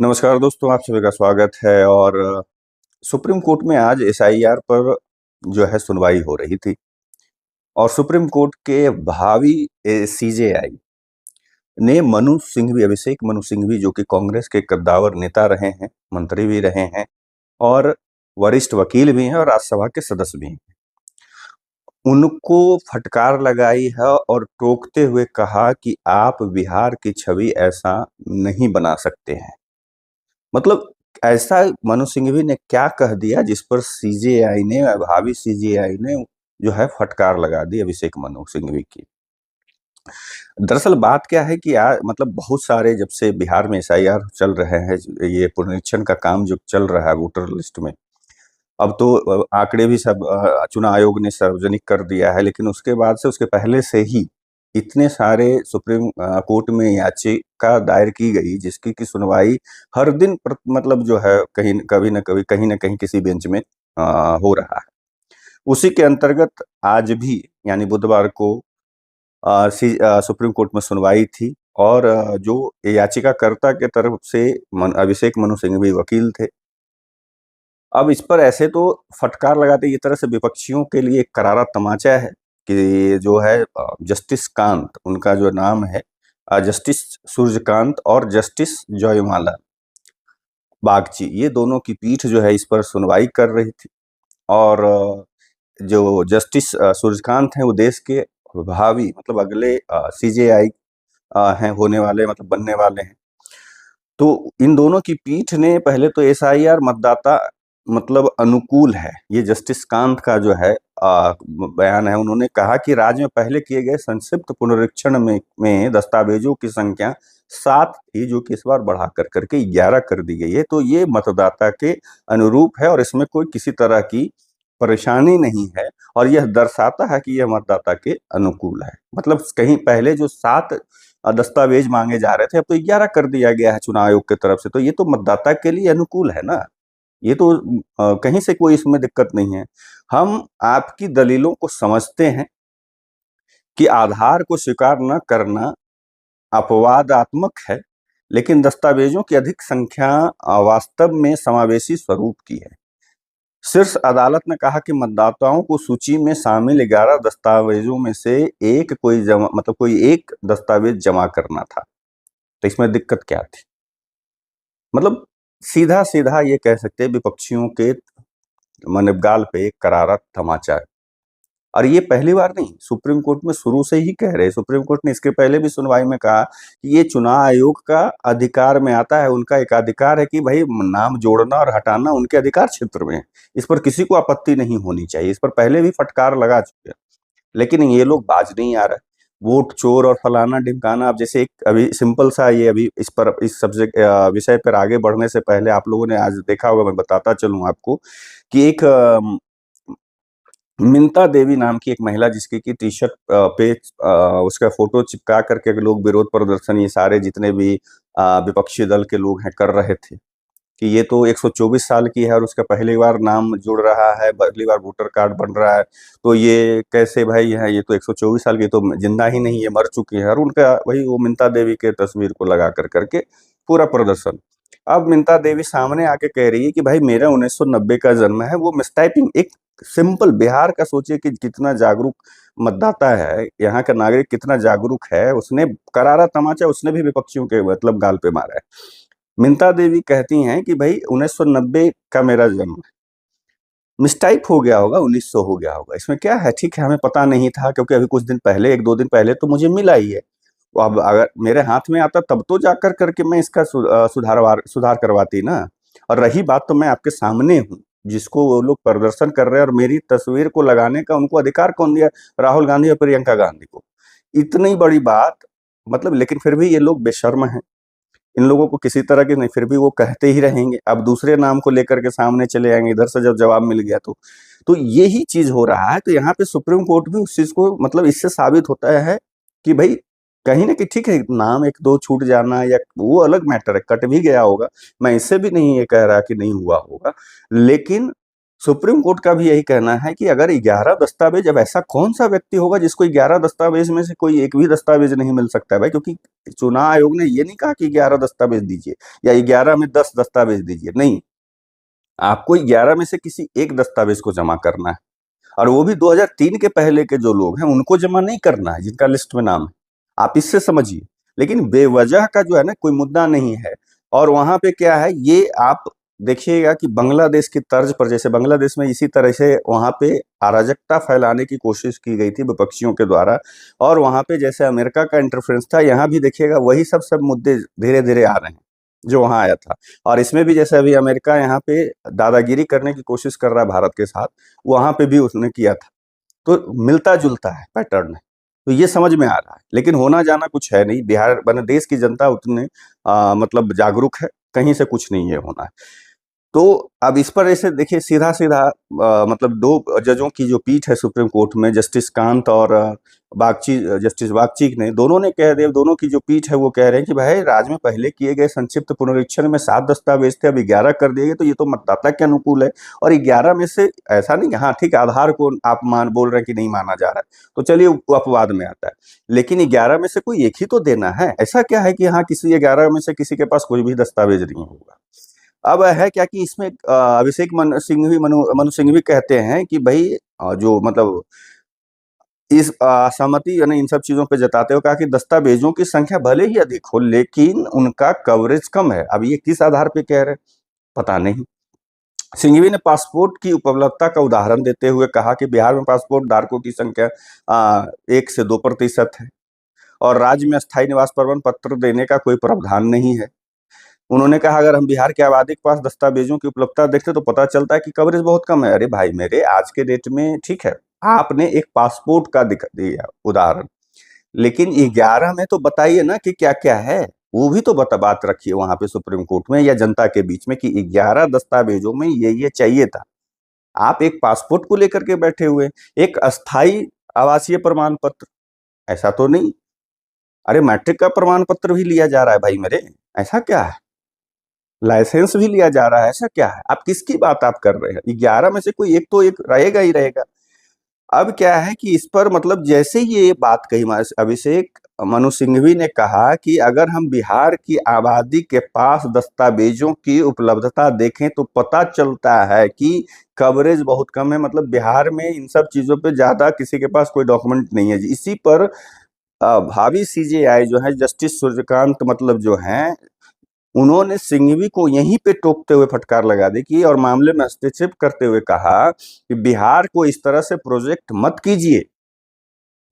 नमस्कार दोस्तों, आप सभी का स्वागत है। और सुप्रीम कोर्ट में आज एसआईआर पर जो है सुनवाई हो रही थी। और सुप्रीम कोर्ट के भावी सीजेआई ने अभिषेक मनु सिंघवी, जो कि कांग्रेस के कद्दावर नेता रहे हैं, मंत्री भी रहे हैं और वरिष्ठ वकील भी हैं और राज्यसभा के सदस्य भी हैं, उनको फटकार लगाई है और टोकते हुए कहा कि आप बिहार की छवि ऐसा नहीं बना सकते हैं। मतलब ऐसा मनु सिंघवी ने क्या कह दिया जिस पर सीजेआई ने, भावी सीजेआई ने जो है फटकार लगा दी अभिषेक मनु सिंघवी की। दरअसल बात क्या है कि मतलब बहुत सारे, जब से बिहार में एसआईआर चल रहे हैं, ये पुनरीक्षण का काम जो चल रहा है वोटर लिस्ट में, अब तो आंकड़े भी सब चुनाव आयोग ने सार्वजनिक कर दिया है। लेकिन उसके बाद से, उसके पहले से ही इतने सारे सुप्रीम कोर्ट में याचिका दायर की गई जिसकी की सुनवाई हर दिन मतलब जो है कहीं कभी न कभी, कहीं न कहीं किसी बेंच में हो रहा है। उसी के अंतर्गत आज भी यानी बुधवार को सुप्रीम कोर्ट में सुनवाई थी। और जो याचिकाकर्ता के तरफ से अभिषेक मनु सिंघवी वकील थे। अब इस पर ऐसे तो फटकार लगाते, ये तरह से विपक्षियों के लिए एक करारा तमाचा है कि जो है जस्टिस कांत, उनका जो नाम है, जस्टिस सूर्यकांत और जस्टिस जयमाला बागची, ये दोनों की पीठ जो है इस पर सुनवाई कर रही थी। और जो जस्टिस सूर्यकांत हैं वो देश के भावी, मतलब अगले सीजेआई हैं होने वाले, मतलब बनने वाले हैं। तो इन दोनों की पीठ ने पहले तो एसआईआर मतदाता मतलब अनुकूल है, ये जस्टिस कांत का जो है बयान है। उन्होंने कहा कि राज्य में पहले किए गए संक्षिप्त पुनरीक्षण में दस्तावेजों की संख्या 7 थी, जो कि इस बार बढ़ा करके 11 कर दी गई है। तो ये मतदाता के अनुरूप है और इसमें कोई किसी तरह की परेशानी नहीं है। और यह दर्शाता है कि यह मतदाता के अनुकूल है। मतलब कहीं पहले जो 7 दस्तावेज मांगे जा रहे थे, अब तो 11 कर दिया गया है चुनाव आयोग की तरफ से। तो ये तो मतदाता के लिए अनुकूल है ना। ये तो कहीं से कोई इसमें दिक्कत नहीं है। हम आपकी दलीलों को समझते हैं कि आधार को स्वीकार न करना अपवादात्मक है, लेकिन दस्तावेजों की अधिक संख्या वास्तव में समावेशी स्वरूप की है। शीर्ष अदालत ने कहा कि मतदाताओं को सूची में शामिल 11 दस्तावेजों में से कोई एक दस्तावेज जमा करना था। तो इसमें दिक्कत क्या थी? मतलब सीधा सीधा ये कह सकते हैं विपक्षियों के गाल पे एक करारा तमाचा है। और ये पहली बार नहीं, सुप्रीम कोर्ट में शुरू से ही कह रहे। सुप्रीम कोर्ट ने इसके पहले भी सुनवाई में कहा कि ये चुनाव आयोग का अधिकार में आता है। उनका एक अधिकार है कि भाई नाम जोड़ना और हटाना उनके अधिकार क्षेत्र में है। इस पर किसी को आपत्ति नहीं होनी चाहिए। इस पर पहले भी फटकार लगा चुके हैं, लेकिन ये लोग बाज नहीं आ रहे। वोट चोर और फलाना ढिमकाना। अब जैसे एक अभी सिंपल सा, ये अभी इस सब्जेक्ट विषय पर आगे बढ़ने से पहले आप लोगों ने आज देखा होगा, मैं बताता चलूं आपको कि एक मिंता देवी नाम की एक महिला, जिसकी की टी शर्ट पे उसका फोटो चिपका करके लोग विरोध प्रदर्शन, ये सारे जितने भी विपक्षी दल के लोग हैं कर रहे थे कि ये तो 124 साल की है और उसका पहली बार नाम जुड़ रहा है, पहली बार वोटर कार्ड बन रहा है, तो ये कैसे भाई है, ये तो 124 साल की तो जिंदा ही नहीं, ये मर चुकी है। और उनका वही वो मिंता देवी के तस्वीर को लगा करके पूरा प्रदर्शन। अब मिंता देवी सामने आके कह रही है कि भाई मेरा 1990 का जन्म है। वो मिसटाइपिंग, एक सिंपल बिहार का सोचिए कि कितना जागरूक मतदाता है, यहाँ का नागरिक कितना जागरूक है, उसने करारा तमाचा उसने भी विपक्षियों के मतलब गाल पे मारा है। मिंता देवी कहती हैं कि भाई 1990 का मेरा जन्म है, मिसटाइप हो गया होगा, 1900 हो गया होगा, इसमें क्या है? ठीक है, हमें पता नहीं था क्योंकि अभी कुछ दिन पहले, 1-2 दिन पहले तो मुझे मिला ही है। तो अब अगर मेरे हाथ में आता तब तो जाकर करके मैं इसका सुधार करवाती ना। और रही बात, तो मैं आपके सामने हूँ, जिसको वो लोग प्रदर्शन कर रहे हैं, और मेरी तस्वीर को लगाने का उनको अधिकार कौन दिया? राहुल गांधी और प्रियंका गांधी को। इतनी बड़ी बात, मतलब, लेकिन फिर भी ये लोग बेशर्म हैं। इन लोगों को किसी तरह की नहीं, फिर भी वो कहते ही रहेंगे। अब दूसरे नाम को लेकर के सामने चले आएंगे, इधर से जब जवाब मिल गया तो यही चीज हो रहा है। तो यहाँ पे सुप्रीम कोर्ट भी उस चीज को, मतलब इससे साबित होता है कि भाई कहीं ना कहीं ठीक है, नाम 1-2 छूट जाना या वो अलग मैटर है, कट भी गया होगा, मैं इससे भी नहीं ये कह रहा कि नहीं हुआ होगा, लेकिन सुप्रीम कोर्ट का भी यही कहना है कि अगर 11 दस्तावेज, अब ऐसा कौन सा व्यक्ति होगा जिसको 11 दस्तावेज में से कोई एक भी दस्तावेज नहीं मिल सकता है भाई, क्योंकि चुनाव आयोग ने ये नहीं कहा कि 11 दस्तावेज दीजिए या 11 में 10 दस्तावेज दीजिए, नहीं, आपको 11 में से किसी एक दस्तावेज को जमा करना है, और वो भी 2003 के पहले के जो लोग हैं उनको जमा नहीं करना है जिनका लिस्ट में नाम है। आप इससे समझिए, लेकिन बेवजह का जो है ना कोई मुद्दा नहीं है। और वहां पे क्या है, ये आप देखिएगा कि बांग्लादेश की तर्ज पर, जैसे बांग्लादेश में इसी तरह से वहां पे अराजकता फैलाने की कोशिश की गई थी विपक्षियों के द्वारा, और वहां पे जैसे अमेरिका का इंटरफेरेंस था, यहाँ भी देखिएगा वही सब सब मुद्दे धीरे धीरे आ रहे हैं जो वहां आया था। और इसमें भी जैसे अभी अमेरिका यहाँ पे दादागिरी करने की कोशिश कर रहा है भारत के साथ, वहां पे भी उसने किया था। तो मिलता जुलता है पैटर्न है, तो ये समझ में आ रहा है, लेकिन होना जाना कुछ है नहीं। बिहार बने देश की जनता उतने मतलब जागरूक है, कहीं से कुछ नहीं है होना है। तो अब इस पर ऐसे देखिए सीधा सीधा मतलब दो जजों की जो पीठ है सुप्रीम कोर्ट में, जस्टिस कांत और बागची, जस्टिस बागची ने, दोनों ने कह दिया, दोनों की जो पीठ है वो कह रहे हैं कि भाई राज्य में पहले किए गए संक्षिप्त पुनरीक्षण में 7 दस्तावेज थे, अब 11 कर दिए गए, तो ये तो मतदाता के अनुकूल है। और 11 में से ऐसा नहीं, हाँ ठीक है, आधार को आप मान बोल रहे हैं कि नहीं माना जा रहा है, तो चलिए वो अपवाद में आता है, लेकिन 11 में से कोई एक ही तो देना है। ऐसा क्या है कि हाँ किसी 11 में से किसी के पास कोई भी दस्तावेज नहीं होगा। अब है क्या कि इसमें अभिषेक मनु सिंह भी मनु मनु सिंह भी कहते हैं कि भाई जो मतलब इस असहमति यानी इन सब चीजों पे जताते हुए कहा कि दस्तावेजों की संख्या भले ही अधिक हो लेकिन उनका कवरेज कम है। अब ये किस आधार पे कह रहे हैं पता नहीं। सिंघवी ने पासपोर्ट की उपलब्धता का उदाहरण देते हुए कहा कि बिहार में पासपोर्ट धारकों की संख्या 1 से 2% है और राज्य में अस्थायी निवास प्रमाण पत्र देने का कोई प्रावधान नहीं है। उन्होंने कहा अगर हम बिहार की आबादी के पास दस्तावेजों की उपलब्धता देखते तो पता चलता है कि कवरेज बहुत कम है। अरे भाई मेरे, आज के डेट में ठीक है आपने एक पासपोर्ट का दिखा दिया उदाहरण, लेकिन 11 में तो बताइए ना कि क्या क्या है, वो भी तो बात रखिए वहां पे सुप्रीम कोर्ट में या जनता के बीच में कि 11 दस्तावेजों में ये चाहिए था। आप एक पासपोर्ट को लेकर के बैठे हुए, एक अस्थाई आवासीय प्रमाण पत्र, ऐसा तो नहीं। अरे मैट्रिक का प्रमाण पत्र भी लिया जा रहा है भाई मेरे, ऐसा क्या है? लाइसेंस भी लिया जा रहा है, ऐसा क्या है? आप किसकी बात आप कर रहे हैं? 11 में से कोई एक तो एक रहेगा ही रहेगा। अब क्या है कि इस पर मतलब जैसे ये बात कही अभिषेक मनु सिंघवी ने कहा कि अगर हम बिहार की आबादी के पास दस्तावेजों की उपलब्धता देखें तो पता चलता है कि कवरेज बहुत कम है, मतलब बिहार में इन सब चीजों पे ज्यादा किसी के पास कोई डॉक्यूमेंट नहीं है। इसी पर भावी सीजेआई जो है जस्टिस सूर्यकांत मतलब जो हैं, उन्होंने सिंघवी को यहीं पे टोकते हुए फटकार लगा दी कि और मामले में हस्तक्षेप करते हुए कहा कि बिहार को इस तरह से प्रोजेक्ट मत कीजिए,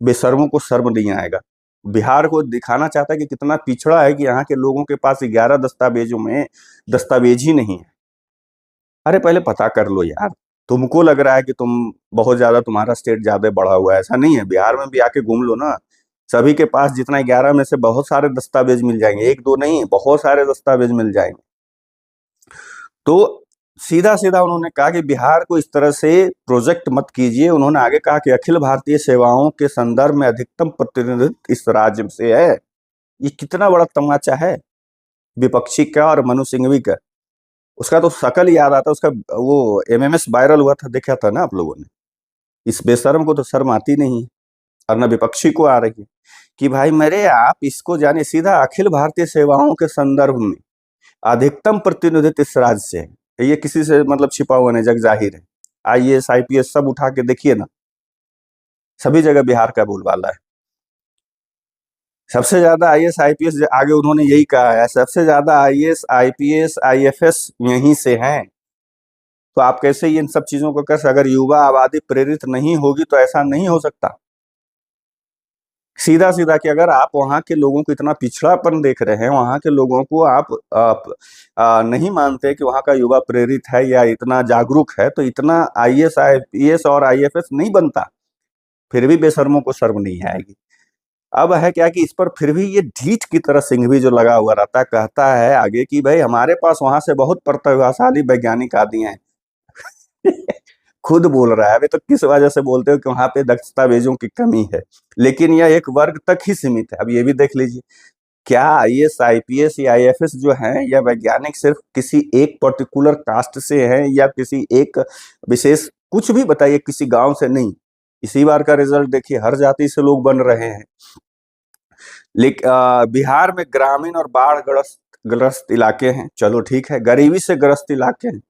बेशर्मों को शर्म नहीं आएगा। बिहार को दिखाना चाहता है कि कितना पिछड़ा है कि यहाँ के लोगों के पास 11 दस्तावेजों में दस्तावेज ही नहीं है। अरे पहले पता कर लो यार, तुमको लग रहा है कि तुम बहुत ज्यादा, तुम्हारा स्टेट ज्यादा बढ़ा हुआ है, ऐसा नहीं है। बिहार में भी आके घूम लो ना, सभी के पास जितना 11 में से बहुत सारे दस्तावेज मिल जाएंगे, एक दो नहीं बहुत सारे दस्तावेज मिल जाएंगे। तो सीधा सीधा उन्होंने कहा कि बिहार को इस तरह से प्रोजेक्ट मत कीजिए। उन्होंने आगे कहा कि अखिल भारतीय सेवाओं के संदर्भ में अधिकतम प्रतिनिधित्व इस राज्य से है। ये कितना बड़ा तमाचा है विपक्षी का और मनु सिंघवी का। उसका तो शकल याद आता, उसका वो एमएमएस वायरल हुआ था, देखा था ना आप लोगों ने। इस बेशर्म को तो शर्म आती नहीं है, और न विपक्षी को आ रही है कि भाई मेरे आप इसको जाने, सीधा अखिल भारतीय सेवाओं के संदर्भ में अधिकतम प्रतिनिधित्व इस राज्य से है। ये किसी से मतलब छिपा हुआ नहीं, जग जाहिर है। आईएएस आईपीएस सब उठा के देखिए ना, सभी जगह बिहार का बोलबाला है। सबसे ज्यादा आईएएस आईपीएस आगे उन्होंने यही कहा है, सबसे ज्यादा आईएएस आईपीएस आईएफएस यहीं से हैं। तो आप कैसे इन सब चीजों को कर, अगर युवा आबादी प्रेरित नहीं होगी तो ऐसा नहीं हो सकता। सीधा सीधा कि अगर आप वहां के लोगों को इतना पिछड़ापन देख रहे हैं, वहां के लोगों को आप नहीं मानते कि वहां का युवा प्रेरित है या इतना जागरूक है, तो इतना आईएएस आईपीएस और आईएफएस नहीं बनता। फिर भी बेशर्मों को शर्म नहीं आएगी। अब है क्या कि इस पर फिर भी ये ढीठ की तरह सिंघवी जो लगा हुआ रहता, कहता है आगे कि भाई हमारे पास वहां से बहुत प्रतिभाशाली वैज्ञानिक आदि हैं। खुद बोल रहा है। अभी तो किस वजह से बोलते हो कि वहां पे दस्तावेजों की कमी है, लेकिन यह एक वर्ग तक ही सीमित है। अब ये भी देख लीजिए, क्या आईएएस आईपीएस या आईएफएस जो हैं या वैज्ञानिक सिर्फ किसी एक पर्टिकुलर कास्ट से हैं या किसी एक विशेष, कुछ भी बताइए, किसी गांव से नहीं। इसी बार का रिजल्ट देखिए, हर जाति से लोग बन रहे हैं। लेकिन बिहार में ग्रामीण और बाढ़ ग्रस्त ग्रस्त इलाके हैं, चलो ठीक है, गरीबी से ग्रस्त इलाके हैं,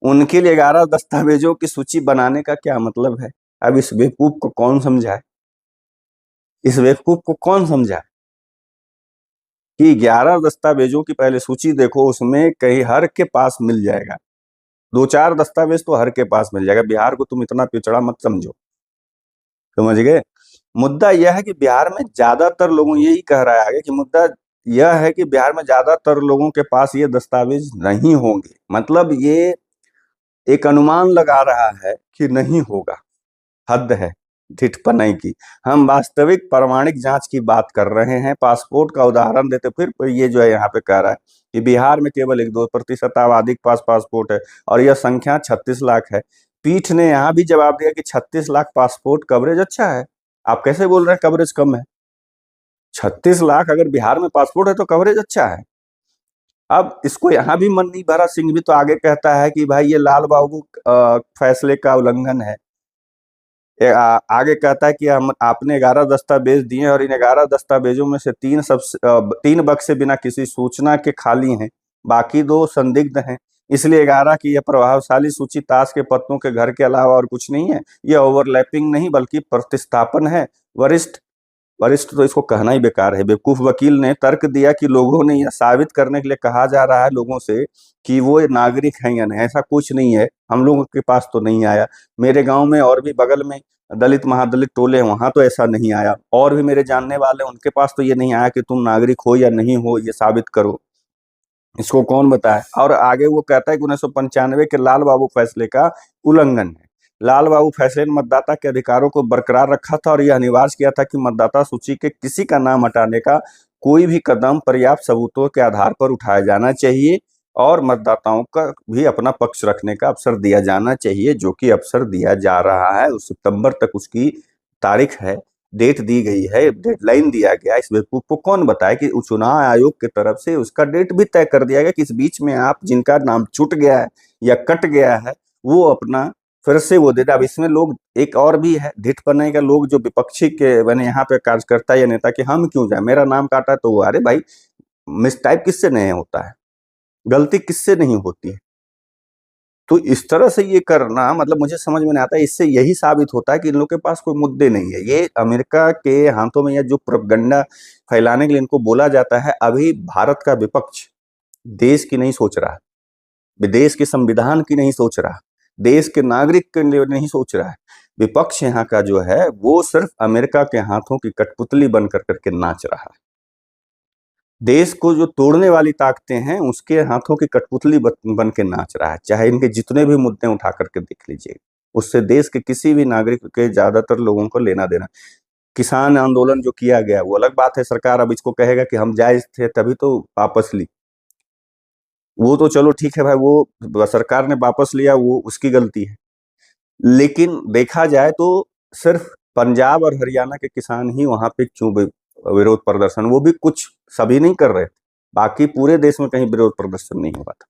उनके लिए 11 दस्तावेजों की सूची बनाने का क्या मतलब है? अब इस बेवकूफ को कौन समझाए? इस बेवकूफ को कौन समझाए कि 11 दस्तावेजों की पहले सूची देखो, उसमें कहीं हर के पास मिल जाएगा, दो चार दस्तावेज तो हर के पास मिल जाएगा। बिहार को तुम इतना पिछड़ा मत समझो, समझ गए? मुद्दा यह है कि बिहार में ज्यादातर लोगों, यही कह रहा है आगे कि मुद्दा यह है कि बिहार में ज्यादातर लोगों के पास ये दस्तावेज नहीं होंगे, मतलब ये एक अनुमान लगा रहा है कि नहीं होगा। हद है ढिठपनाई की। हम वास्तविक प्रमाणिक जांच की बात कर रहे हैं। पासपोर्ट का उदाहरण देते, फिर ये जो है यहाँ पे कह रहा है कि बिहार में केवल 1-2% आबादी के पास पासपोर्ट है और यह संख्या 36 लाख है। पीठ ने यहाँ भी जवाब दिया कि 36 लाख पासपोर्ट कवरेज अच्छा है। आप कैसे बोल रहे हैं कवरेज कम है? 36 लाख अगर बिहार में पासपोर्ट है तो कवरेज अच्छा है। अब इसको यहाँ भी मन्नी भरा सिंह भी तो आगे कहता है कि भाई ये लाल बाबू फैसले का उल्लंघन है। आगे कहता है कि हम आपने 11 दस्तावेज दिए और इन 11 दस्तावेजों में से तीन बक्से बिना किसी सूचना के खाली हैं, बाकी दो संदिग्ध हैं। इसलिए 11 की यह प्रभावशाली सूची ताश के पत्तों के घर के अलावा और कुछ नहीं है। यह ओवरलैपिंग नहीं बल्कि प्रतिस्थापन है। वरिष्ठ वरिष्ठ तो इसको कहना ही बेकार है। बेवकूफ वकील ने तर्क दिया कि लोगों ने यह साबित करने के लिए कहा जा रहा है लोगों से कि वो नागरिक हैं या नहीं, ऐसा कुछ नहीं है, हम लोगों के पास तो नहीं आया। मेरे गांव में और भी बगल में दलित महादलित टोले हैं, वहां तो ऐसा नहीं आया, और भी मेरे जानने वाले उनके पास तो ये नहीं आया कि तुम नागरिक हो या नहीं हो, ये साबित करो। इसको कौन बताए? और आगे वो कहता है कि 1995 के लाल बाबू फैसले का उल्लंघन है। लाल बाबू फैसले ने मतदाता के अधिकारों को बरकरार रखा था और यह अनिवार्य किया था कि मतदाता सूची के किसी का नाम हटाने का कोई भी कदम पर्याप्त सबूतों के आधार पर उठाया जाना चाहिए और मतदाताओं का भी अपना पक्ष रखने का अवसर दिया जाना चाहिए, जो कि अवसर दिया जा रहा है। उस सितंबर तक उसकी तारीख है, डेट दी गई है, डेडलाइन दिया गया। इस बेवकूफ को कौन बताए कि चुनाव आयोग की तरफ से उसका डेट भी तय कर दिया गया कि इस बीच में आप जिनका नाम छूट गया है या कट गया है वो अपना फिर से वो दे दे। अब इसमें लोग एक और भी है ढिठपने का, लोग जो विपक्षी के मैंने यहाँ पे कार्यकर्ता या नेता कि हम क्यों जाए, मेरा नाम काटा तो वो, अरे भाई मिस टाइप किससे नहीं होता है, गलती किससे नहीं होती है? तो इस तरह से ये करना मतलब मुझे समझ में नहीं आता है। इससे यही साबित होता है कि इन लोग के पास कोई मुद्दे नहीं है। ये अमेरिका के हाथों में या जो प्रोपगंडा फैलाने के लिए इनको बोला जाता है, अभी भारत का विपक्ष देश की नहीं सोच रहा, विदेश के संविधान की नहीं सोच रहा, देश के नागरिक के लिए नहीं सोच रहा है। विपक्ष यहाँ का जो है वो सिर्फ अमेरिका के हाथों की कठपुतली बन कर करके नाच रहा है। देश को जो तोड़ने वाली ताकतें हैं उसके हाथों की कठपुतली बन के नाच रहा है। चाहे इनके जितने भी मुद्दे उठा करके देख लीजिए, उससे देश के किसी भी नागरिक के ज्यादातर लोगों को लेना देना। किसान आंदोलन जो किया गया वो अलग बात है, सरकार अब इसको कहेगा कि हम जायज थे तभी तो वापस ली, वो तो चलो ठीक है भाई, वो सरकार ने वापस लिया वो उसकी गलती है। लेकिन देखा जाए तो सिर्फ पंजाब और हरियाणा के किसान ही वहां पे क्यों विरोध प्रदर्शन, वो भी कुछ, सभी नहीं कर रहे थे, बाकी पूरे देश में कहीं विरोध प्रदर्शन नहीं हुआ था।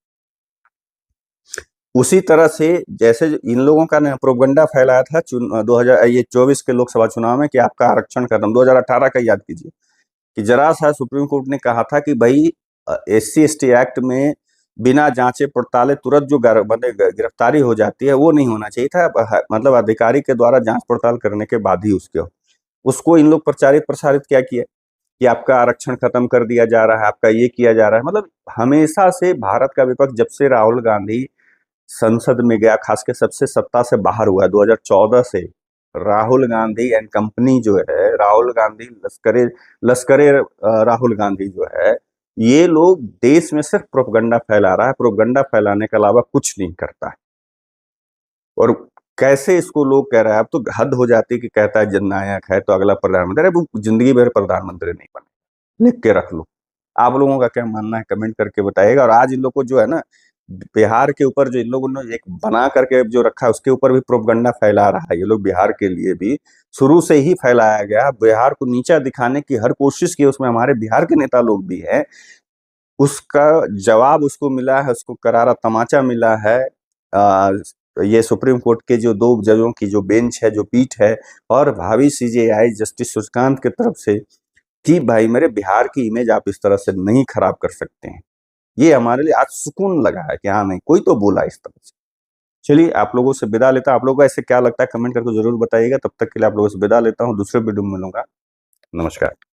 उसी तरह से जैसे इन लोगों का ने प्रोपगंडा फैलाया था 2024 के लोकसभा चुनाव में कि आपका आरक्षण खत्म, 2018 का याद कीजिए कि जरा सा सुप्रीम कोर्ट ने कहा था कि भाई SC/ST एक्ट में बिना जांचे पड़ताले तुरंत जो गिरफ्तारी हो जाती है वो नहीं होना चाहिए था, मतलब अधिकारी के द्वारा जांच पड़ताल करने के बाद ही उसको इन लोग प्रचारित प्रसारित क्या किया कि आपका आरक्षण खत्म कर दिया जा रहा है, आपका ये किया जा रहा है। मतलब हमेशा से भारत का विपक्ष, जब से राहुल गांधी संसद में गया, खास के सबसे सत्ता से बाहर हुआ 2014 से, राहुल गांधी एंड कंपनी जो है, राहुल गांधी लश्करे लश्करे राहुल गांधी जो है, ये लोग देश में सिर्फ प्रोपगंडा फैला रहा है, प्रोपगंडा फैलाने के अलावा कुछ नहीं करता है। और कैसे इसको लोग कह रहे हैं, अब तो हद हो जाती है कि कहता है जननायक है तो अगला प्रधानमंत्री, अरे वो जिंदगी भर प्रधानमंत्री नहीं बने, लिख के रख लो। आप लोगों का क्या मानना है कमेंट करके बताइएगा। और आज इन लोग को जो है ना बिहार के ऊपर जो इन लोगों ने एक बना करके जो रखा है उसके ऊपर भी प्रोपगंडा फैला रहा है ये लोग। बिहार के लिए भी शुरू से ही फैलाया गया, बिहार को नीचा दिखाने की हर कोशिश की, उसमें हमारे बिहार के नेता लोग भी हैं। उसका जवाब उसको मिला है, उसको करारा तमाचा मिला है। आ, ये सुप्रीम कोर्ट के जो 2 जजों की जो बेंच है, जो पीठ है, और भावी सीजेआई जस्टिस सूर्यकांत की तरफ से, कि भाई मेरे बिहार की इमेज आप इस तरह से नहीं खराब कर सकते हैं। ये हमारे लिए आज सुकून लगा है कि हाँ नहीं, कोई तो बोला इस तरह से। चलिए, आप लोगों से विदा लेता हूं। आप लोगों को ऐसे क्या लगता है कमेंट करके जरूर बताइएगा। तब तक के लिए आप लोगों से विदा लेता हूँ, दूसरे वीडियो में मिलूंगा। नमस्कार।